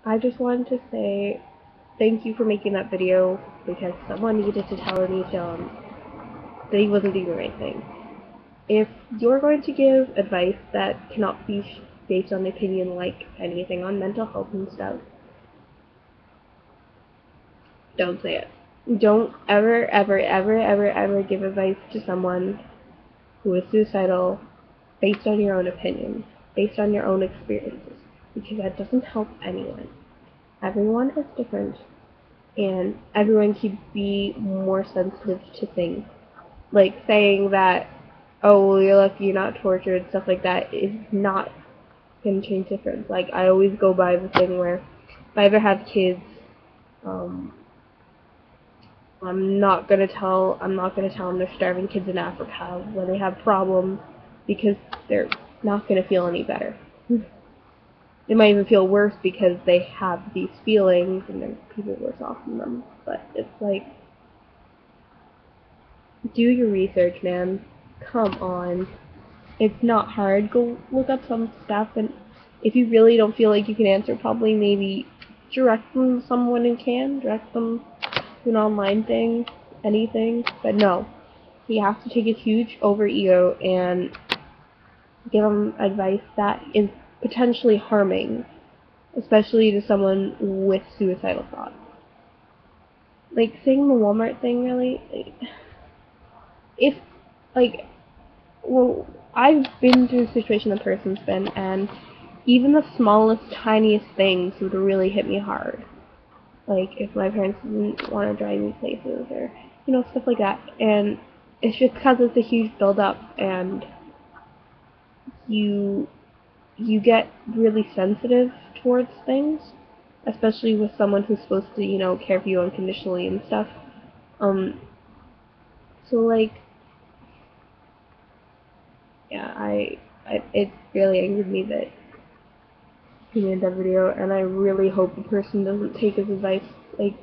I just wanted to say thank you for making that video because someone needed to tell me that he wasn't doing the right thing. If you're going to give advice that cannot be based on opinion like anything on mental health and stuff, don't say it. Don't ever give advice to someone who is suicidal based on your own opinion, based on your own experiences, because that doesn't help anyone. Everyone is different, and everyone can be more sensitive to things. Like saying that, oh, well, you're lucky you're not tortured, stuff like that, is not going to change difference. Like, I always go by the thing where if I ever have kids, I'm not gonna tell them they're starving kids in Africa when they have problems, because they're not gonna feel any better. They might even feel worse because they have these feelings and there's people worse off than them. But it's like, do your research, man. Come on. It's not hard. Go look up some stuff, and if you really don't feel like you can answer, probably maybe direct them to someone who can. Direct them to an online thing, anything. But no. He has to take his huge over-ego and give them advice that is potentially harming, especially to someone with suicidal thoughts. Like, saying the Walmart thing, really, if, like, well, I've been through a situation the person's been, and even the smallest, tiniest things would really hit me hard. Like, if my parents didn't want to drive me places, or, stuff like that. And it's just because it's a huge build-up, and you get really sensitive towards things, especially with someone who's supposed to, care for you unconditionally and stuff. So, like, yeah, it really angered me that he made that video, and I really hope the person doesn't take his advice, like,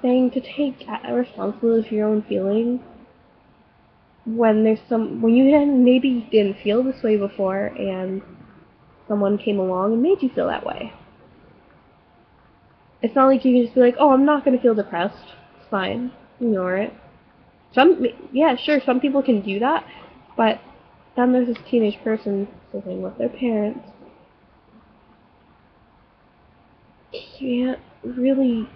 saying to take responsibility for your own feelings when you maybe didn't feel this way before, and someone came along and made you feel that way. It's not like you can just be like, oh, I'm not going to feel depressed. It's fine. Ignore it. Sure, some people can do that, but then there's this teenage person living with their parents. Can't really,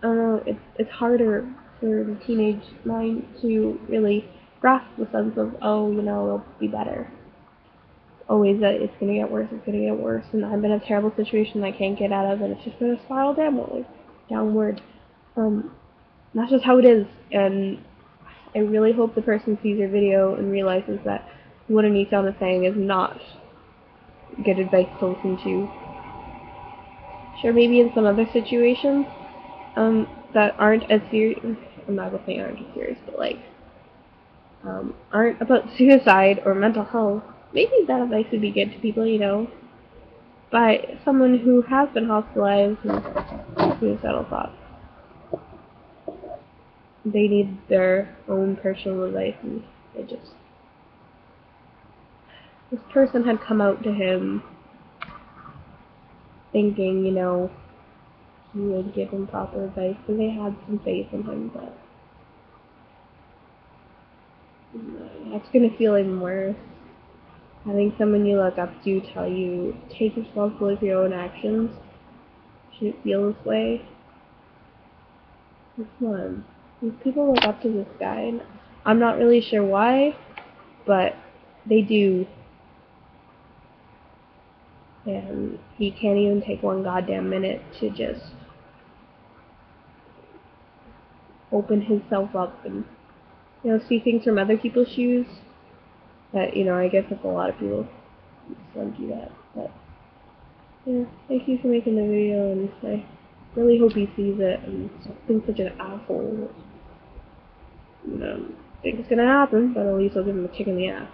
I don't know, it's harder for the teenage mind to really grasp the sense of, oh, it'll be better. Always that it's gonna get worse, and I'm in a terrible situation I can't get out of, and it's just gonna spiral downward. That's just how it is, and I really hope the person sees your video and realizes that what Anita is saying is not good advice to listen to. Sure, maybe in some other situations, that aren't as serious, I'm not gonna say aren't as serious, but like, aren't about suicide or mental health, maybe that advice would be good to people, by someone who has been hospitalized and suicidal thoughts. They need their own personal advice, and this person had come out to him thinking, he would give him proper advice, and they had some faith in him, but that's gonna feel even worse. Having someone you look up to tell you, take responsibility for your own actions, shouldn't feel this way. Come on. These people look up to this guy, and I'm not really sure why, but they do. And he can't even take one goddamn minute to just open himself up and, see things from other people's shoes. That, I guess if a lot of people just don't do that. But, thank you for making the video, and I really hope he sees it and stop being such an asshole. I think it's gonna happen, but at least I'll give him a kick in the ass.